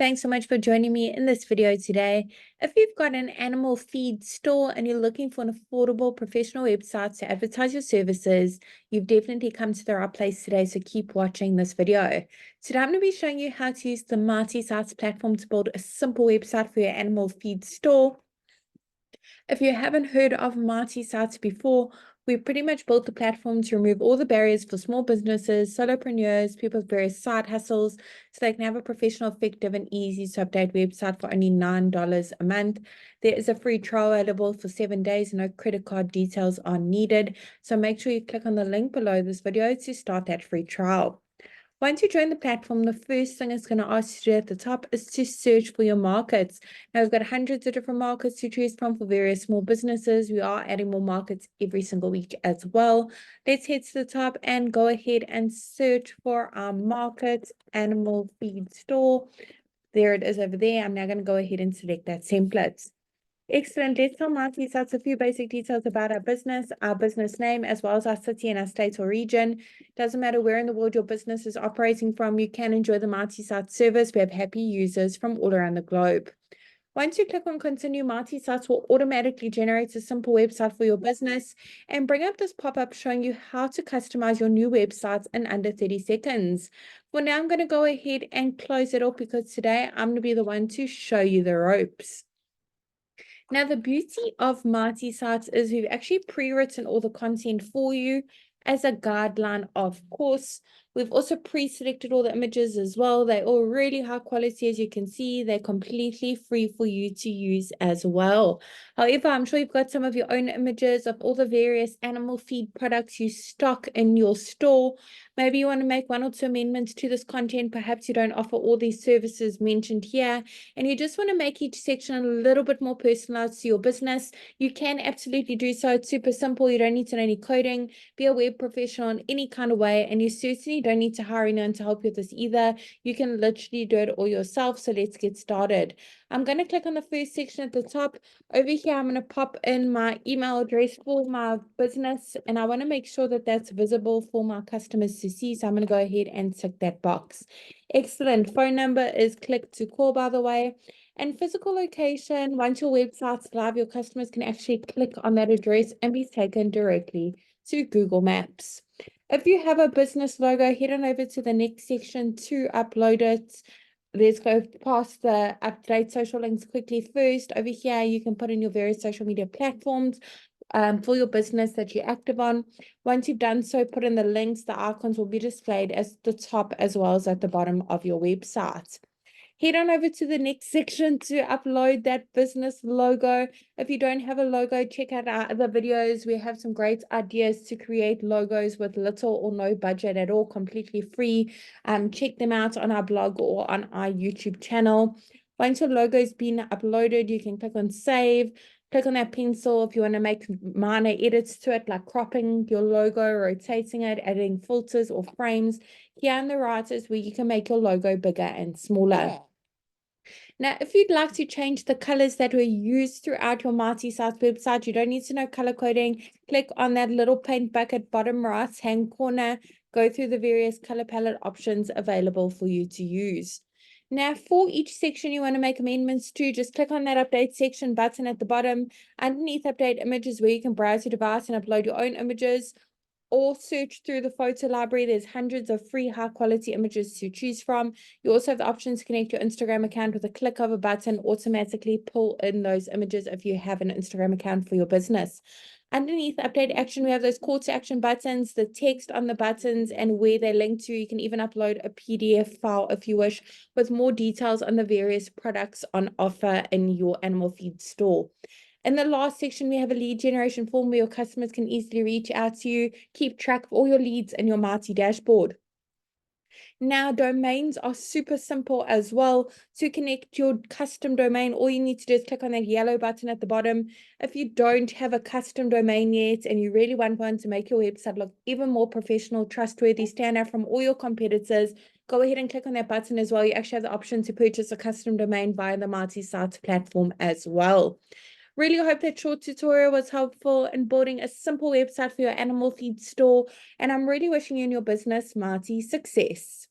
Thanks so much for joining me in this video today. If you've got an animal feed store and you're looking for an affordable professional website to advertise your services, you've definitely come to the right place today, so keep watching this video. Today I'm going to be showing you how to use the Marty Sites platform to build a simple website for your animal feed store. If you haven't heard of Marty Sites before, we pretty much built the platform to remove all the barriers for small businesses, solopreneurs, people with various side hustles, so they can have a professional, effective, and easy to update website for only $9 a month. There is a free trial available for 7 days. No credit card details are needed. So make sure you click on the link below this video to start that free trial. Once you join the platform, the first thing it's going to ask you to do at the top is to search for your markets. Now, we've got hundreds of different markets to choose from for various small businesses. We are adding more markets every single week as well. Let's head to the top and go ahead and search for our market, animal feed store. There it is over there. I'm now going to go ahead and select that template. Excellent. Let's tell Marty Sites a few basic details about our business name, as well as our city and our state or region. Doesn't matter where in the world your business is operating from, you can enjoy the Marty Sites service. We have happy users from all around the globe. Once you click on continue, Marty Sites will automatically generate a simple website for your business and bring up this pop-up showing you how to customize your new websites in under 30 seconds. For now, I'm going to go ahead and close it off because today I'm going to be the one to show you the ropes. Now, the beauty of Marty Sites is we've actually pre-written all the content for you as a guideline, of course. We've also pre-selected all the images as well. They're all really high quality, as you can see. They're completely free for you to use as well. However, I'm sure you've got some of your own images of all the various animal feed products you stock in your store. Maybe you want to make 1 or 2 amendments to this content. Perhaps you don't offer all these services mentioned here, and you just want to make each section a little bit more personalized to your business. You can absolutely do so. It's super simple. You don't need to know any coding, be a web professional in any kind of way, and you certainly don't need to hire anyone to help you with this either. You can literally do it all yourself. So let's get started. I'm going to click on the first section at the top. Over here, I'm going to pop in my email address for my business, and I want to make sure that that's visible for my customers to see. So I'm going to go ahead and tick that box. Excellent. Phone number is click to call, by the way. And physical location, once your website's live, your customers can actually click on that address and be taken directly to Google Maps. If you have a business logo, head on over to the next section to upload it. Let's go past the up-to-date social links quickly first. Over here, you can put in your various social media platforms for your business that you're active on. Once you've done so, put in the links. The icons will be displayed at the top as well as at the bottom of your website. Head on over to the next section to upload that business logo. If you don't have a logo, check out our other videos. We have some great ideas to create logos with little or no budget at all, completely free. Check them out on our blog or on our YouTube channel. Once your logo has been uploaded, you can click on save. Click on that pencil if you want to make minor edits to it, like cropping your logo, rotating it, adding filters or frames. Here on the right is where you can make your logo bigger and smaller. Now, if you'd like to change the colors that were used throughout your Marty Sites website, you don't need to know color coding. Click on that little paint bucket bottom right-hand corner. Go through the various color palette options available for you to use. Now, for each section you want to make amendments to, just click on that update section button at the bottom. Underneath update images, where you can browse your device and upload your own images, or search through the photo library. There's hundreds of free high quality images to choose from. You also have the option to connect your Instagram account with a click of a button, automatically pull in those images if you have an Instagram account for your business. Underneath update action, we have those call to action buttons, the text on the buttons and where they link to. You can even upload a PDF file if you wish, with more details on the various products on offer in your animal feed store. In the last section, we have a lead generation form where your customers can easily reach out to you, keep track of all your leads in your Marty dashboard. Now, domains are super simple as well. To connect your custom domain, all you need to do is click on that yellow button at the bottom. If you don't have a custom domain yet and you really want one to make your website look even more professional, trustworthy, stand out from all your competitors, go ahead and click on that button as well. You actually have the option to purchase a custom domain via the Marty Sites platform as well. Really hope that short tutorial was helpful in building a simple website for your animal feed store, and I'm really wishing you and your business Marty success.